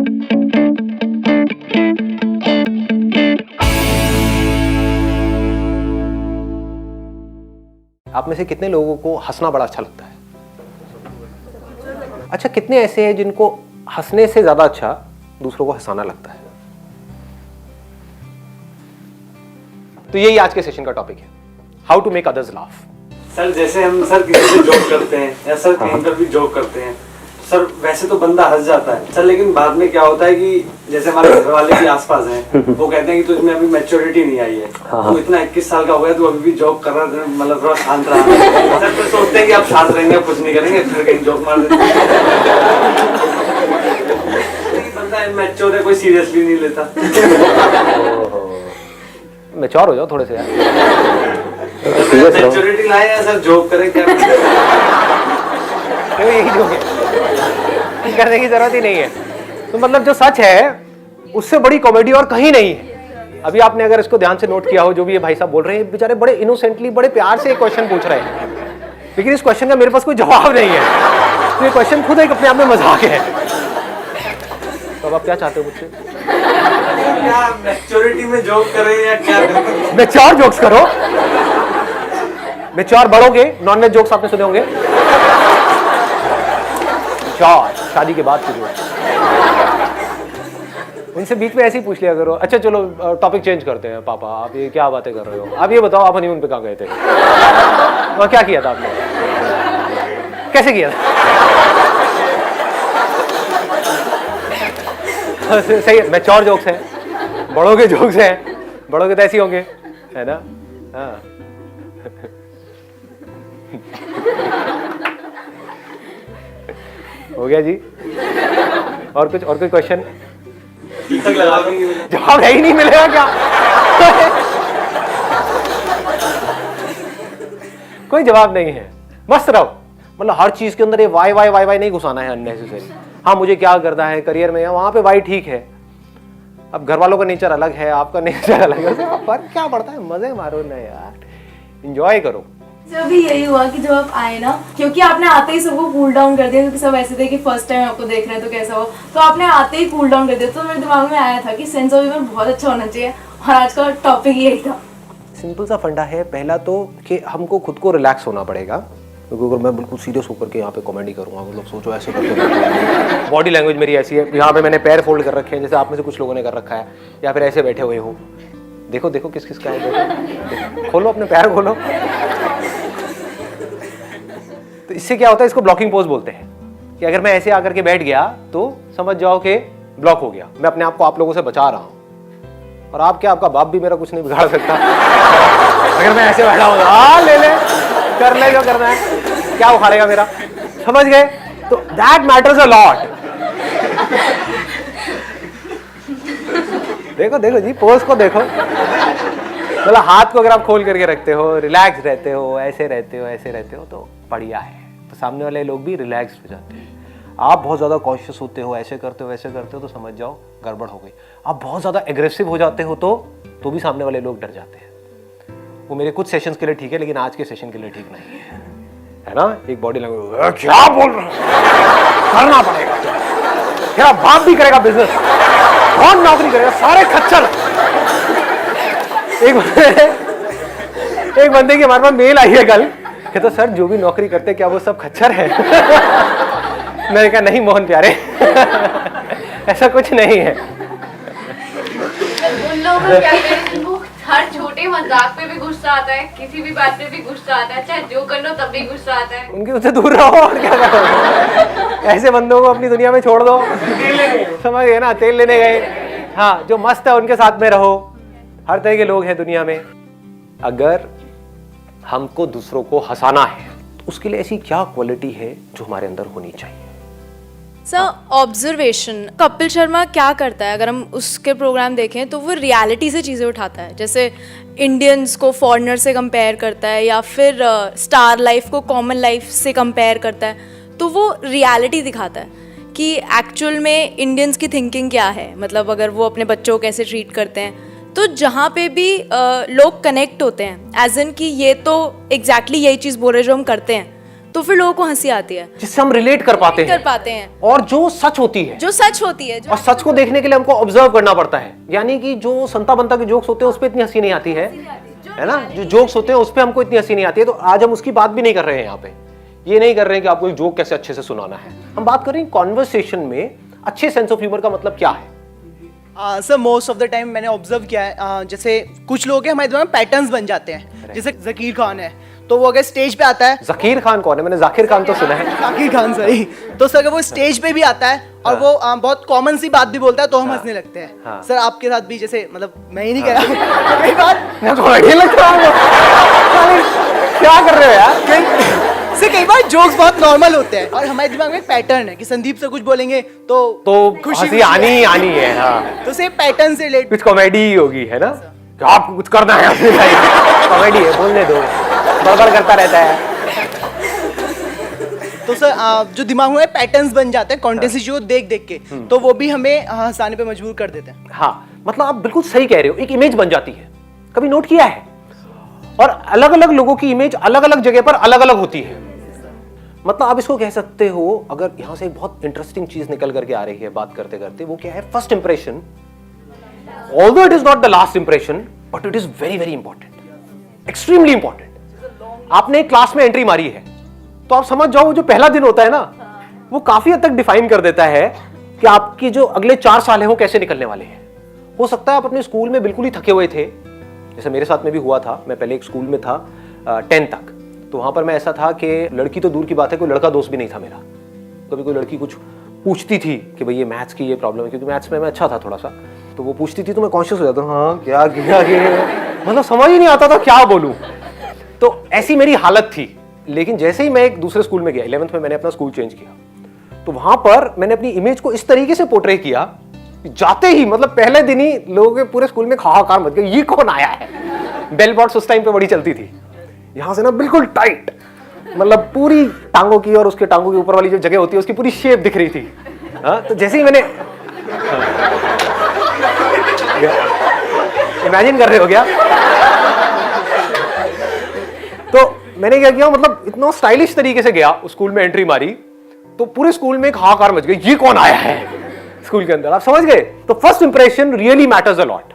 आप में से कितने लोगों को हंसना बड़ा अच्छा लगता है? अच्छा, कितने ऐसे हैं जिनको हंसने से ज्यादा अच्छा दूसरों को हंसाना लगता है? तो यही आज के सेशन का टॉपिक है, how to make others laugh. Sir जैसे हम सर किसी से जोक करते हैं या सर कहीं पर भी जोक करते हैं, सर वैसे तो बंदा हंस जाता है सर, लेकिन बाद में क्या होता है कि जैसे हमारे घर वाले भी आसपास हैं, वो कहते हैं कि तुझमें अभी मैच्योरिटी नहीं आई है, तू इतना 21 साल का हो गया, तू अभी भी जोक कर रहा है, मतलब थोड़ा शांत रहा। सर फिर सोचते हैं कि आप शांत रहेंगे, कुछ नहीं करेंगे, फिर कहीं जोक मार देते हैं। बंदा मैच्योर है, कोई सीरियसली नहीं लेता। मैच्योर हो जाओ थोड़े से यार। मैच्योरिटी लाए या सर जोक करें क्या? यही जोक है, करने की जरूरत ही नहीं है। तो मतलब जो सच है उससे बड़ी कॉमेडी और कहीं नहीं है। अभी आपने अगर इसको ध्यान से नोट किया हो, जो भी ये भाई साहब बोल रहे हैं, बेचारे बड़े इनोसेंटली, बड़े प्यार से एक क्वेश्चन पूछ रहे हैं, लेकिन इस क्वेश्चन का मेरे पास कोई जवाब नहीं है। तो ये क्वेश्चन खुद एक अपने आप में मजाक है। तो अब आप क्या चाहते हो मुझसे? क्या मैच्योरिटी में जोक करें या क्या करें? मैच्योर जोक्स करो। मैच्योर बढ़ोगे, नॉन वेज जोक्स आपने सुने होंगे, शादी के बाद के जोक्स, उनसे बीच में ऐसे ही पूछ लिया करो। अच्छा चलो टॉपिक चेंज करते हैं। पापा आप ये क्या बातें कर रहे हो? आप ये बताओ, आप हनीमून पे कहाँ गए थे और क्या किया था आपने, कैसे किया था? सही है, मैच्योर जोक्स हैं, बड़ों के जोक्स हैं, बड़ों के तो ऐसे होंगे, है ना? हाँ। हो गया जी? और कुछ, और कोई क्वेश्चन? जवाब है ही नहीं, मिलेगा क्या? कोई जवाब नहीं है, मस्त रहो। मतलब हर चीज के अंदर ये वाई वाई वाई वाई नहीं घुसाना है अननेसेसरी। हाँ मुझे क्या करना है करियर में, वहां पे वाई ठीक है। अब घर वालों का नेचर अलग है, आपका नेचर अलग है, फर्क क्या पड़ता है? मजे मारो ना यार, एंजॉय करो। जब भी यही हुआ कि जब आप आए ना, क्योंकि आपने आते ही सबको कूल डाउन कर दिया, क्योंकि सब ऐसे थे कि फर्स्ट टाइम आपको देख रहे हैं तो कैसा हो, तो आपने आते ही कूल डाउन कर दिया। तो मेरे दिमाग में आया था कि सेंस ऑफ ह्यूमर बहुत अच्छा होना चाहिए, और आज का टॉपिक यही था। सिंपल सा फंडा है। पहला तो कि हमको खुद को रिलैक्स होना पड़ेगा, क्योंकि अगर मैं बिल्कुल सीरियस होकर के यहाँ पे कॉमेडी करूँगा, मतलब सोचो ऐसे करके, बॉडी लैंग्वेज मेरी ऐसी है, यहाँ पे मैंने पैर फोल्ड कर रखे हैं जैसे आप में से कुछ लोगों ने कर रखा है, या फिर ऐसे बैठे हुए हो। देखो देखो किस किस का है, देखो खोलो अपने पैर खोलो। तो इससे क्या होता है, इसको ब्लॉकिंग पोज बोलते हैं, कि अगर मैं ऐसे आकर के बैठ गया तो समझ जाओ कि ब्लॉक हो गया, मैं अपने आप को आप लोगों से बचा रहा हूँ। और आप क्या, आपका बाप भी मेरा कुछ नहीं बिगाड़ सकता। अगर मैं ऐसे बैठा हूँ, हाँ ले ले, कर ले जो करना है, क्या उखाड़ेगा मेरा, समझ गए? तो दैट मैटर्स अ लॉट। देखो देखो जी, पोज को देखो, मतलब हाथ को अगर आप खोल करके रखते हो, रिलैक्स रहते हो, ऐसे रहते हो, ऐसे रहते हो, तो बढ़िया है। तो सामने वाले लोग भी रिलैक्स हो जाते हैं। आप बहुत ज़्यादा कॉन्शियस होते हो, ऐसे करते हो, वैसे करते हो, तो समझ जाओ गड़बड़ हो गई। आप बहुत ज़्यादा एग्रेसिव हो जाते हो तो भी सामने वाले लोग डर जाते हैं। वो मेरे कुछ सेशंस के लिए ठीक है, लेकिन आज के सेशन के लिए ठीक नहीं है ना? एक बॉडी लैंग्वेज, क्या बोल रहा है, करना पड़ेगा, तेरा बाप भी करेगा बिजनेस, कौन नौकरी करेगा, सारे खच्चर। एक बंदे की हमारे पास मेल आई है कल, कहता सर जो भी नौकरी करते क्या वो सब खच्चर है? मैंने कहा नहीं मोहन प्यारे, ऐसा कुछ नहीं है। उन लोगों को क्या करें जिनको हर छोटे मजाक पे भी गुस्सा आता है, किसी भी बात पे भी गुस्सा आता है, चाहे जो कर लो तब भी गुस्सा आता है। उनके उससे दूर रहो, और क्या करो? ऐसे बंदों को अपनी दुनिया में छोड़ दो, समझ गए ना? तेल लेने गए, हाँ जो मस्त है उनके साथ में रहो। हर तरह के लोग हैं दुनिया में। अगर हमको दूसरों को हंसाना है तो उसके लिए ऐसी क्या क्वालिटी है जो हमारे अंदर होनी चाहिए? सर ऑब्जर्वेशन, कपिल शर्मा क्या करता है, अगर हम उसके प्रोग्राम देखें तो वो रियलिटी से चीज़ें उठाता है। जैसे इंडियंस को फॉरेनर से कंपेयर करता है, या फिर स्टार लाइफ को कॉमन लाइफ से कंपेयर करता है। तो वो रियलिटी दिखाता है कि एक्चुअल में इंडियंस की थिंकिंग क्या है, मतलब अगर वो अपने बच्चों को कैसे ट्रीट करते हैं। तो जहाँ पे भी लोग कनेक्ट होते हैं, एज इन कि ये तो एग्जैक्टली यही चीज़ बोल रहे जो हम करते हैं, तो फिर लोगों को हंसी आती है, जिससे हम रिलेट कर पाते हैं और जो सच होती है, जो सच होती है, और सच को देखने के लिए हमको ऑब्जर्व करना पड़ता है। यानी कि जो संता बनता के जोक्स होते हैं उस पर इतनी हंसी नहीं आती है ना, जो जोक्स होते हैं उस पर हमको इतनी हंसी नहीं आती है। तो आज हम उसकी बात भी नहीं कर रहे हैं यहाँ पे, ये नहीं कर रहे हैं कि आपको एक जोक कैसे अच्छे से सुनाना है। हम बात कर रहे हैं कॉन्वर्सेशन में अच्छे सेंस ऑफ ह्यूमर का मतलब क्या है। Sir most of the time मैंने ऑब्जर्व किया है, जैसे कुछ लोग हैं हमारे दिमाग में पैटर्न्स बन जाते हैं। जैसे जकीर खान है, तो वो अगर स्टेज पे आता है, जकीर खान कौन है? मैंने जाकिर खान तो सुना है। जाकिर खान सही। तो सर अगर वो स्टेज पे भी आता है और वो बहुत कॉमन सी बात भी बोलता है तो हम हंसने लगते हैं। हाँ। सर आपके साथ भी जैसे, मतलब मैं ही नहीं कह रहा हूँ, कई बार मैं कॉमेडी लग रहा हूँ। क्या कर रहे हो यार? कई बार जोक्स बहुत नॉर्मल होते हैं और हमारे दिमाग में एक पैटर्न है कि संदीप से कुछ बोलेंगे तो हंसी आनी ही आनी है। हाँ, तो से पैटर्न से रिलेट कुछ कॉमेडी ही होगी, है ना? कि आपको कुछ करना है अपनी लाइफ, कॉमेडी है, बोलने दो, बड़बड़ करता रहता है। तो सर जो दिमाग में पैटर्न्स बन जाते हैं कॉन्टेंट को देख देख के, तो वो भी हमें हंसाने पे मजबूर कर देते हैं। हाँ, मतलब आप बिल्कुल सही कह रहे हो, एक इमेज बन जाती है। कभी नोट किया है? और अलग अलग लोगों की इमेज अलग अलग जगह पर अलग अलग होती है। मतलब आप इसको कह सकते हो, अगर यहां से एक बहुत इंटरेस्टिंग चीज निकल करके आ रही है बात करते करते, वो क्या है? First impression, although it is not the last impression, but it is very very important, extremely important. आपने एक क्लास में एंट्री मारी है तो आप समझ जाओ, जो पहला दिन होता है ना, वो काफी हद तक डिफाइन कर देता है कि आपकी जो अगले 4 साल है वो कैसे निकलने वाले हैं। हो सकता है आप अपने स्कूल में बिल्कुल ही थके हुए थे, जैसे मेरे साथ में भी हुआ था। मैं पहले एक स्कूल में था 10 तक, तो वहां पर मैं ऐसा था कि लड़की तो दूर की बात है, कोई लड़का दोस्त भी नहीं था मेरा। कभी कोई लड़की कुछ पूछती थी कि भाई ये मैथ्स की ये प्रॉब्लम है, क्योंकि मैथ्स में मैं अच्छा था थोड़ा सा, तो वो पूछती थी तो मैं कॉन्शियस हो जाता हूँ, हाँ क्या किया, मतलब समझ ही नहीं आता था क्या बोलूं। तो ऐसी मेरी हालत थी। लेकिन जैसे ही मैं एक दूसरे स्कूल में गया, 11th में मैंने अपना स्कूल चेंज किया, तो वहां पर मैंने अपनी इमेज को इस तरीके से पोर्ट्रे किया, जाते ही मतलब पहले दिन ही लोगों के पूरे स्कूल में हाहाकार मच गया, ये कौन आया है। बेल बॉट्स उस टाइम पे बड़ी चलती थी, यहां से ना बिल्कुल टाइट, मतलब पूरी टांगों की और उसके टांगों के ऊपर वाली जो जगह होती है उसकी पूरी शेप दिख रही थी। हाँ, तो जैसे ही मैंने इमेजिन कर रहे हो क्या? तो मैंने क्या किया, मतलब इतना स्टाइलिश तरीके से गया, उस स्कूल में एंट्री मारी, तो पूरे स्कूल में एक हाहाकार मच गई, ये कौन आया है स्कूल के अंदर। आप समझ गए? तो first impression really matters a lot.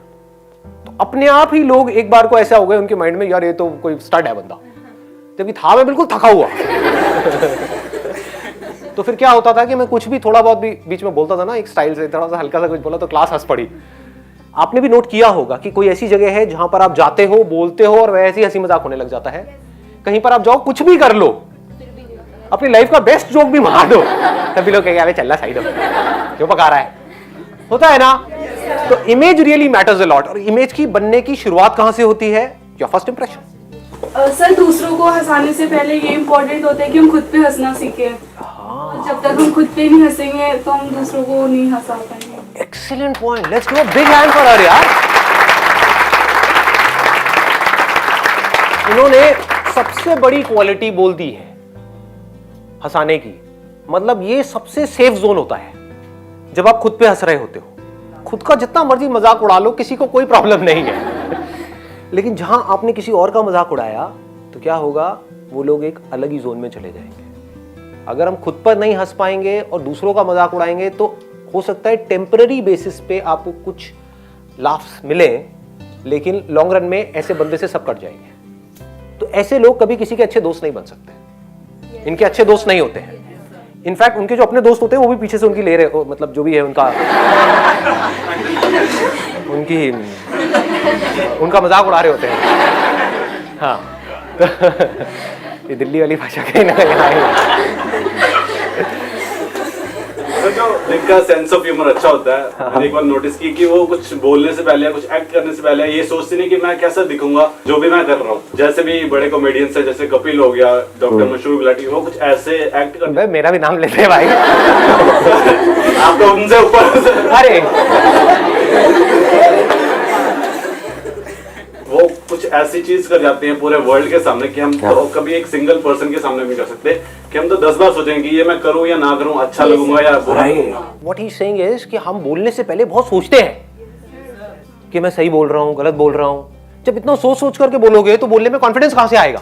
तो अपने आप ही लोग एक बार को ऐसा हो गए उनके माइंड में, यार ये तो कोई स्टड है बंदा, जबकि था मैं बिल्कुल थका हुआ। तो फिर क्या होता था कि मैं कुछ भी थोड़ा बहुत भी बीच में बोलता था ना, एक स्टाइल से थोड़ा सा हल्का सा कुछ बोला तो क्लास हंस पड़ी। आपने भी नोट किया होगा कि कोई ऐसी जगह है जहां पर आप जाते हो, बोलते हो और वैसे ही हंसी मजाक होने लग जाता है। कहीं पर आप जाओ, कुछ भी कर लो, अपनी लाइफ का बेस्ट जोक भी मार दो, तभी लोग कहेंगे चल रहा साइड में क्यों पका रहा है, होता है ना। तो image really matters a lot. और इमेज की बनने की शुरुआत कहां से होती है? Your first impression. सर दूसरों को हंसाने से पहले ये इम्पोर्टेंट होता है कि हम खुद पे हंसना सीखें। जब तक हम खुद पे नहीं हंसेंगे तो हम दूसरों को नहीं हंसा पाएंगे। Excellent point, let's give a big hand for her यार। इन्होंने सबसे बड़ी क्वालिटी बोल दी है हंसाने की। मतलब ये सबसे सेफ जोन होता है जब आप खुद पे हंस रहे होते हो। खुद का जितना मर्जी मजाक उड़ा लो, किसी को कोई प्रॉब्लम नहीं है। लेकिन जहां आपने किसी और का मजाक उड़ाया तो क्या होगा, वो लोग एक अलग ही जोन में चले जाएंगे। अगर हम खुद पर नहीं हंस पाएंगे और दूसरों का मजाक उड़ाएंगे तो हो सकता है टेम्पररी बेसिस पे आपको कुछ लाफ्स मिले, लेकिन लॉन्ग रन में ऐसे बंदे से सब कट जाएंगे। तो ऐसे लोग कभी किसी के अच्छे दोस्त नहीं बन सकते, इनके अच्छे दोस्त नहीं होते हैं। इनफैक्ट उनके जो अपने दोस्त होते हैं वो भी पीछे से उनकी ले रहे, मतलब जो भी है उनका मजाक उड़ा रहे होते हैं। हाँ, ये दिल्ली वाली भाषा कहीं ना कहीं। जो जिनका सेंस ऑफ ह्यूमर अच्छा होता है, मैंने एक बार नोटिस की कि वो कुछ बोलने से पहले या कुछ एक्ट करने से पहले ये सोचते नहीं कि मैं कैसा दिखूंगा जो भी मैं कर रहा हूँ। जैसे भी बड़े कॉमेडियंस है, जैसे कपिल हो गया, डॉक्टर मशहूर गुलाटी, वो कुछ ऐसे एक्ट करते। मेरा भी नाम लेते हैं भाई। आप तो उनसे ऊपर। अरे वो कुछ ऐसी चीज कर जाते हैं पूरे वर्ल्ड के सामने कि हम तो कभी एक सिंगल पर्सन के सामने नहीं कर सकते, कि हम तो 10 बार सोचेंगे कि ये मैं करूं या ना करूं, अच्छा लगूंगा या बुरा लगूंगा। What he is saying is कि हम बोलने से पहले बहुत सोचते हैं कि मैं सही बोल रहा हूं, गलत बोल रहा हूं। जब इतना सोच सोच करके बोलोगे तो बोलने में कॉन्फिडेंस कहां से आएगा?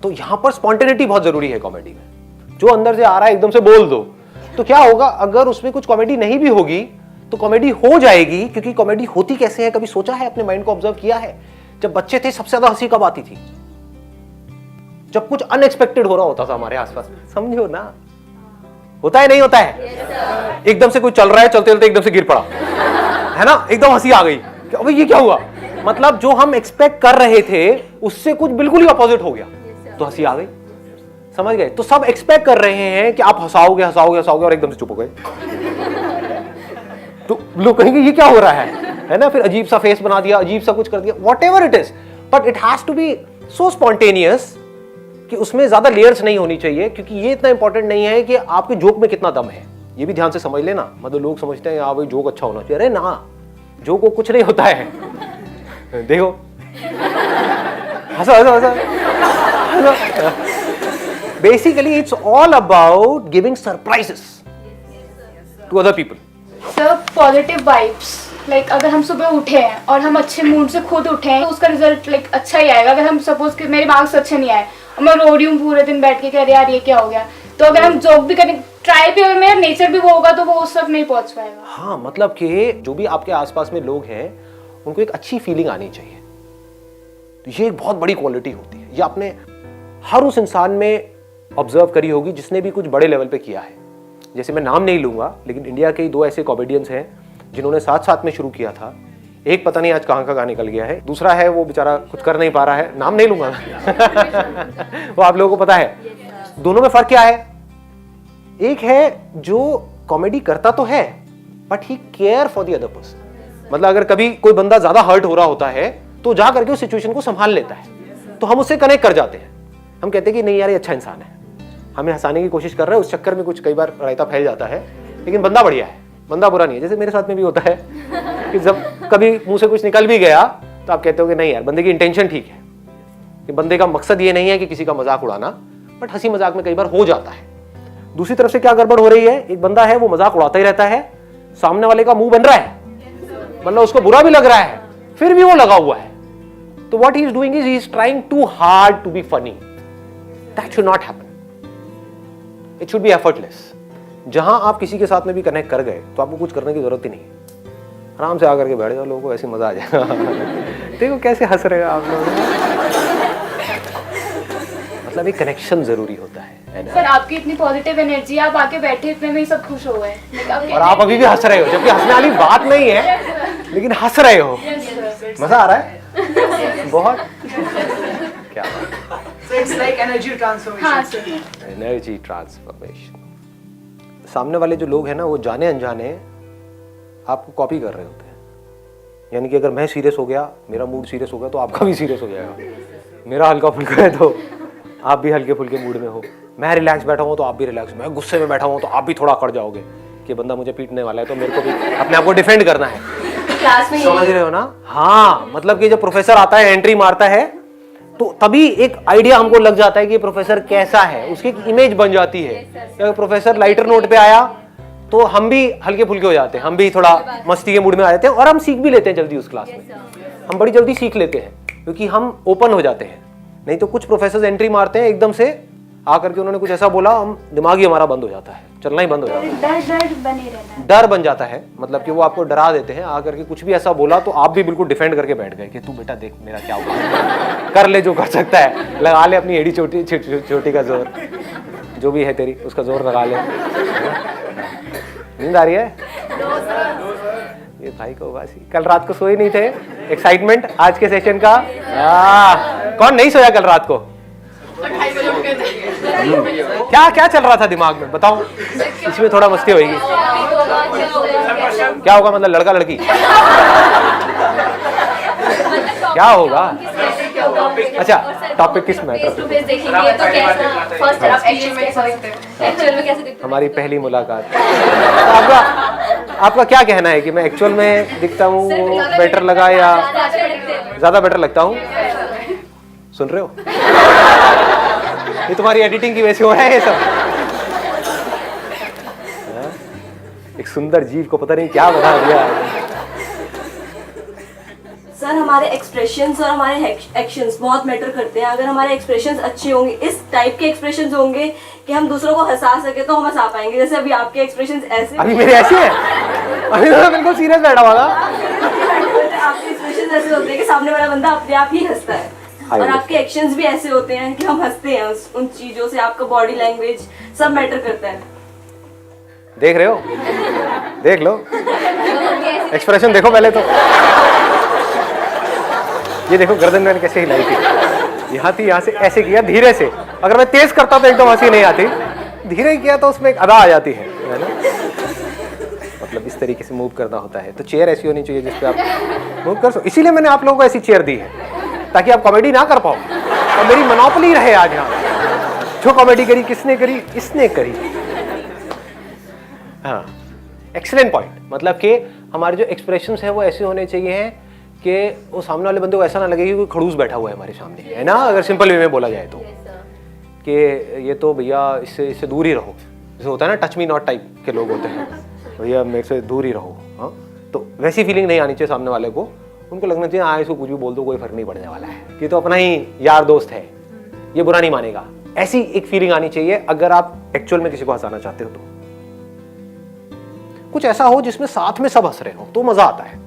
तो यहां पर स्पॉन्टेनिटी बहुत जरूरी है कॉमेडी में। जो अंदर से आ रहा है एकदम से बोल दो, तो क्या होगा, अगर उसमें कुछ कॉमेडी नहीं भी होगी तो कॉमेडी हो जाएगी। क्योंकि कॉमेडी होती कैसे है, कभी सोचा है, अपने माइंड को ऑब्जर्व किया है? जब बच्चे थे सबसे ज्यादा हंसी कब आती थी? जब कुछ अनएक्सपेक्टेड हो रहा होता था हमारे आसपास, समझो ना, होता है नहीं होता है? एकदम से कुछ चल रहा है, चलते चलते एकदम से गिर पड़ा, है ना, एकदम हंसी आ गई, अबे ये क्या हुआ? मतलब जो हम एक्सपेक्ट कर रहे थे उससे कुछ बिल्कुल ही अपोजिट हो गया, तो हंसी आ गई। समझ गए? तो सब एक्सपेक्ट कर रहे हैं कि आप हंसाओगे हंसाओगे हंसाओगे, और एकदम से चुप हो गए, तो लोग कहेंगे ये क्या हो रहा है ना? फिर अजीब सा फेस बना दिया, अजीब सा कुछ कर दिया, whatever it is, but it has to be so spontaneous कि उसमें ज्यादा लेयर्स नहीं होनी चाहिए। क्योंकि ये इतना इंपॉर्टेंट नहीं है कि आपके जोक में कितना दम है, ये भी ध्यान से समझ लेना। मतलब लोग समझते हैं भाई जोक अच्छा होना चाहिए, अरे ना, जोक को कुछ नहीं होता है। देखो हंसो हंसो हंसो। Basically it's all about giving surprises to other people. Sir positive vibes, like अगर हम सुबह उठे हैं और हम अच्छे मूड से खुद उठे हैं तो उसका रिजल्ट लाइक अच्छा ही आएगा। अगर हम सपोज कि मेरे मार्क्स अच्छे नहीं आए और मैं रो रही हूँ पूरे दिन बैठ के, कह रहे यार ये क्या हो गया, तो अगर हम जोक भी करें, ट्राई भी, अगर मेरा नेचर भी वो होगा तो वो उस तक नहीं पहुंच पाएगा। हाँ, मतलब कि जो भी आपके आसपास में लोग हैं उनको एक अच्छी फीलिंग आनी चाहिए, तो ये एक बहुत बड़ी क्वालिटी होती है। ये आपने हर उस इंसान में ऑब्जर्व करी होगी जिसने भी कुछ बड़े लेवल पे किया है। जैसे मैं नाम नहीं लूंगा, लेकिन इंडिया के ही 2 ऐसे कॉमेडियंस हैं जिन्होंने साथ साथ में शुरू किया था। एक पता नहीं आज कहाँ का निकल गया है, दूसरा है वो बेचारा कुछ कर नहीं पा रहा है, नाम नहीं लूंगा। वो आप लोगों को पता है। दोनों में फर्क क्या है? एक है जो कॉमेडी करता तो है but he care for the other person. मतलब अगर कभी कोई बंदा ज्यादा हर्ट हो रहा होता है तो जा करके उस सिचुएशन को संभाल लेता है, तो हम उससे कनेक्ट कर जाते हैं। हम कहते हैं कि नहीं यार ये अच्छा इंसान है, हमें हंसाने की कोशिश कर रहा है, उस चक्कर में कुछ कई बार रायता फैल जाता है, लेकिन बंदा बढ़िया है, बंदा बुरा नहीं है। जैसे मेरे साथ में भी होता है कि जब कभी मुंह से कुछ निकल भी गया तो आप कहते हो कि नहीं यार बंदे की इंटेंशन ठीक है, कि बंदे का मकसद ये नहीं है कि किसी का मजाक उड़ाना, बट हंसी मजाक में कई बार हो जाता है। दूसरी तरफ से क्या गड़बड़ हो रही है, एक बंदा है वो मजाक उड़ाता ही रहता है, सामने वाले का मुंह बन रहा है, मतलब उसको बुरा भी लग रहा है, फिर भी वो लगा हुआ है। तो what he is doing is he is trying too hard to be funny. That should not happen, it should be effortless. जहां आप किसी के साथ में भी कनेक्ट कर गए तो आपको कुछ करने की जरूरत ही नहीं, आराम से आकर के बैठ जाओ, लोगों को ऐसे मजा आ जाएगा। देखो कैसे हंस रहे हो आप लोग। मतलब एक कनेक्शन जरूरी होता है ना? सर आपकी इतनी पॉजिटिव एनर्जी, आप आके बैठे इतने में ही सब खुश हो गए। और आप अभी भी हंस रहे हो, जबकि हंसने वाली बात नहीं है, लेकिन हंस रहे हो, मजा आ रहा है बहुत। क्या बात, इट्स लाइक एनर्जी ट्रांसफॉर्मेशन। हाँ सर, एनर्जी ट्रांसफॉर्मेशन। सामने वाले जो लोग हैं ना, वो जाने अनजाने आपको कॉपी कर रहे होते हैं। यानी कि अगर मैं सीरियस हो गया, मेरा मूड सीरियस हो गया, तो आपका भी सीरियस हो जाएगा। मेरा हल्का फुल्का है तो आप भी हल्के फुल्के मूड में हो। मैं रिलैक्स बैठा हूँ तो आप भी रिलैक्स, मैं गुस्से में बैठा हूँ तो आप भी थोड़ा अकड़ जाओगे कि बंदा मुझे पीटने वाला है, तो मेरे को भी अपने आप को डिफेंड करना है। क्लास में समझ रहे हो ना? हाँ, मतलब कि जब प्रोफेसर आता है, एंट्री मारता है, तो तभी एक आइडिया हमको लग जाता है कि प्रोफेसर कैसा है, उसकी एक इमेज बन जाती है। अगर प्रोफेसर लाइटर नोट पे आया तो हम भी हल्के फुल्के हो जाते हैं, हम भी थोड़ा मस्ती के मूड में आ जाते हैं, और हम सीख भी लेते हैं जल्दी उस क्लास में। हम बड़ी जल्दी सीख लेते हैं क्योंकि हम ओपन हो जाते हैं। नहीं तो कुछ प्रोफेसर एंट्री मारते हैं एकदम से आकर के, उन्होंने कुछ ऐसा बोला, हम दिमाग ही हमारा बंद हो जाता है, चलना ही बंद हो जाता है, डर बने रहना, डर बन जाता है। मतलब कि वो आपको डरा देते हैं आकर के, कुछ भी ऐसा बोला तो आप भी बिल्कुल डिफेंड करके बैठ गए कि तू बेटा देख मेरा क्या हुआ, कर ले जो कर सकता है, लगा ले अपनी एड़ी छोटी का जोर, जो भी है तेरी उसका जोर लगा ले। नींद आ रही है ये भाई को? बासी कल रात को सोए नहीं थे, एक्साइटमेंट आज के सेशन का। कौन नहीं सोया कल रात को? क्या क्या चल रहा था दिमाग में बताओ, इसमें थोड़ा मस्ती होगी। क्या होगा, मतलब लड़का लड़की क्या होगा? अच्छा, टॉपिक किस मैटर? हमारी पहली मुलाकात। आपका क्या कहना है कि मैं एक्चुअल में दिखता हूँ बेटर लगा या ज्यादा बेटर लगता हूँ? सुन रहे हो? ये तुम्हारी एडिटिंग की वजह से हो रहा है ये सब। एक सुंदर जीव को पता नहीं क्या बता दिया। सर सर हमारे एक्सप्रेशंस और हमारे एक्शंस बहुत मैटर करते हैं। अगर हमारे एक्सप्रेशंस अच्छे होंगे, इस टाइप के एक्सप्रेशंस होंगे कि हम दूसरों को हंसा सके, तो हम हंसा पाएंगे। जैसे अभी आपके एक्सप्रेशंस ऐसे, अभी मेरे ऐसे है, अभी मैं बिल्कुल सीरियस बैठा हुआ था। आपके एक्सप्रेशंस ऐसे होते हैं कि सामने वाला बंदा अपने आप ही हंसता है, और आपके एक्शंस भी ऐसे होते हैं कि हम हंसते हैं उन चीजों से। आपका बॉडी लैंग्वेज सब मैटर करता है। देख रहे हो, देख लो एक्सप्रेशन, देखो पहले तो। ये देखो गर्दन मैंने कैसे हिलाई थी, यहाँ थी, यहाँ से ऐसे किया धीरे से। अगर मैं तेज करता तो एकदम हंसी नहीं आती, धीरे किया तो उसमें एक अदा आ जाती है ना। मतलब इस तरीके से मूव करना होता है। तो चेयर ऐसी होनी चाहिए जिसपे आप मूव कर सको। इसीलिए मैंने आप लोगों को ऐसी चेयर दी है ताकि आप कॉमेडी ना कर पाओ और मेरी मोनोपोली रहे आज यहाँ। जो कॉमेडी करी किसने करी? इसने करी। हाँ, एक्सीलेंट पॉइंट। मतलब कि हमारे जो एक्सप्रेशंस है वो ऐसे होने चाहिए हैं कि वो सामने वाले बंदे को ऐसा ना लगे कि कोई खड़ूस बैठा हुआ है हमारे सामने, है ना। अगर सिंपल वे में बोला जाए तो कि ये तो भैया इससे दूर ही रहो। जैसे होता है ना, टच मी नॉट टाइप के लोग होते हैं, भैया मेरे से दूर ही रहो। हाँ, तो वैसी फीलिंग नहीं आनी चाहिए सामने वाले को। उनको लगना चाहिए हाँ इसको कुछ भी बोल दो, कोई फर्क नहीं पड़ने वाला है, कि तो अपना ही यार दोस्त है, ये बुरा नहीं मानेगा। ऐसी एक फीलिंग आनी चाहिए अगर आप एक्चुअल में किसी को हंसाना चाहते हो। तो कुछ ऐसा हो जिसमें साथ में सब हंस रहे हो तो मजा आता है।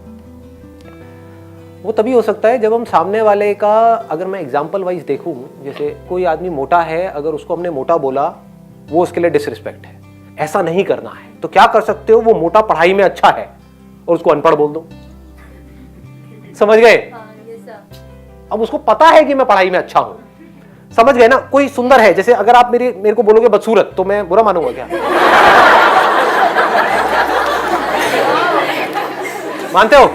वो तभी हो सकता है जब हम सामने वाले का, अगर मैं एग्जांपल वाइज देखूं, जैसे कोई आदमी मोटा है, अगर उसको हमने मोटा बोला वो उसके लिए डिसरिस्पेक्ट है। ऐसा नहीं करना है। तो क्या कर सकते हो, वो मोटा पढ़ाई में अच्छा है और उसको अनपढ़ बोल दो। समझ गए? अब उसको पता है कि मैं पढ़ाई में अच्छा हूं, समझ गए ना। कोई सुंदर है, जैसे अगर आप मेरे को बोलोगे बदसूरत तो मैं बुरा मानूंगा क्या? मानते हो?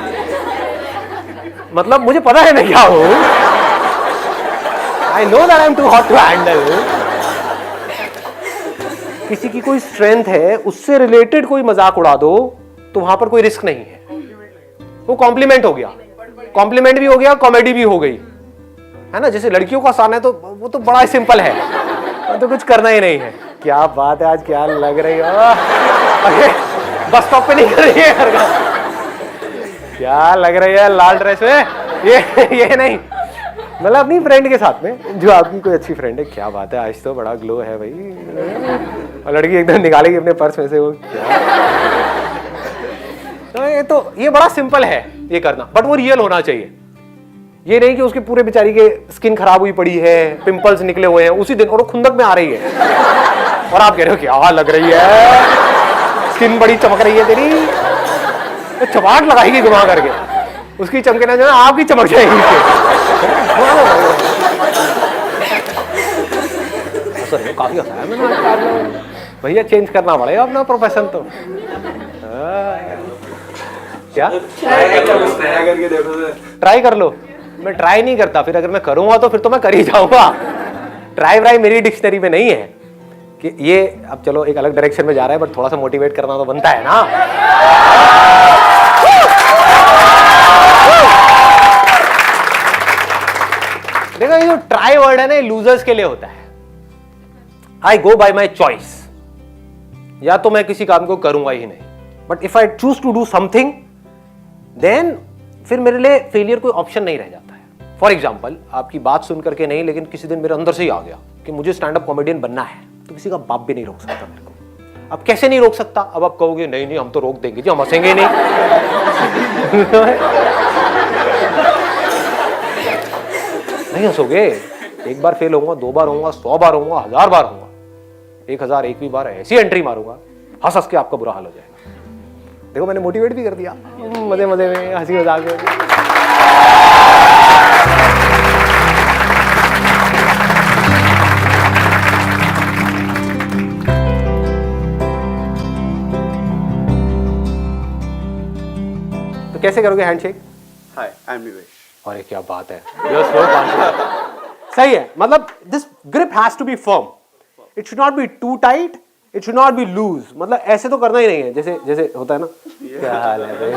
मतलब मुझे पता है मैं क्या हूं। I know that I am too hot to handle. किसी की कोई स्ट्रेंथ है, उससे रिलेटेड कोई मजाक उड़ा दो तो वहां पर कोई रिस्क नहीं है। वो कॉम्प्लीमेंट हो गया, कॉम्प्लीमेंट भी हो गया, कॉमेडी भी हो गई, है ना। जैसे लड़कियों का आसान है तो वो तो बड़ा सिंपल है, तो कुछ करना ही नहीं है। क्या बात है, आज क्या लग रही हो? अरे बस स्टॉप पे नहीं कर रही है, क्या लग रही है लाल ड्रेस में? ये नहीं, मतलब अपनी फ्रेंड के साथ में, जो आपकी कोई अच्छी फ्रेंड है। क्या बात है, आज तो बड़ा ग्लो है भाई। और लड़की एकदम निकालेगी अपने पर्स में से वो क्या। तो ये बड़ा सिंपल है ये करना, बट वो रियल होना चाहिए। ये नहीं कि उसके पूरे बेचारी के स्किन खराब हुई पड़ी है, पिंपल्स निकले हुए हैं उसी दिन, और वो खुंदक में आ रही है और आप कह रहे हो क्या लग रही है, स्किन बड़ी चमक रही है तेरी। तो चमाट लगाएगी घुमा करके, उसकी चमके ना जो है आपकी चमक जाएगी। काफी होता है भैया, चेंज करना पड़ेगा अपना प्रोफेशन। तो क्या करके देखो, ट्राई कर लो। मैं ट्राई नहीं करता, फिर अगर मैं करूंगा तो फिर तो मैं कर ही जाऊंगा। ट्राई व्राई मेरी डिक्शनरी में नहीं है कि ये। अब चलो एक अलग डायरेक्शन में जा रहा है, बट थोड़ा सा मोटिवेट करना तो बनता है ना। देखो ये जो ट्राई वर्ड है ना, लूजर्स के लिए होता है। आई गो बाय माई चॉइस, या तो मैं किसी काम को करूंगा ही नहीं, but if I choose to do something then फिर मेरे लिए फेलियर कोई ऑप्शन नहीं रह जाता है। फॉर एग्जाम्पल, आपकी बात सुन करके नहीं, लेकिन किसी दिन मेरे अंदर से ही आ गया कि मुझे स्टैंड अप कॉमेडियन बनना है, तो किसी का बाप भी नहीं रोक सकता मेरे को। अब कैसे नहीं रोक सकता? अब आप कहोगे नहीं नहीं हम तो रोक देंगे जी, हम हंसेंगे नहीं। नहीं हंसोगे। एक बार फेल होऊंगा, 2 बार होऊंगा, 100 बार होऊंगा, 1000 बार होऊंगा, 1001वीं बार ऐसी एंट्री मारूंगा, हंस हंस के आपका बुरा हाल हो जाएगा। देखो मैंने मोटिवेट भी कर दिया, मजे मजे में, हंसी मजाक में। तो कैसे करोगे हैंडशेक? हाय, आई एम निवेश। अरे क्या बात है, सही है। मतलब this grip has to be firm, it should not be too tight, it should not be loose. मतलब ऐसे तो करना ही नहीं है, जैसे जैसे होता है ना। क्या हाल है भाई?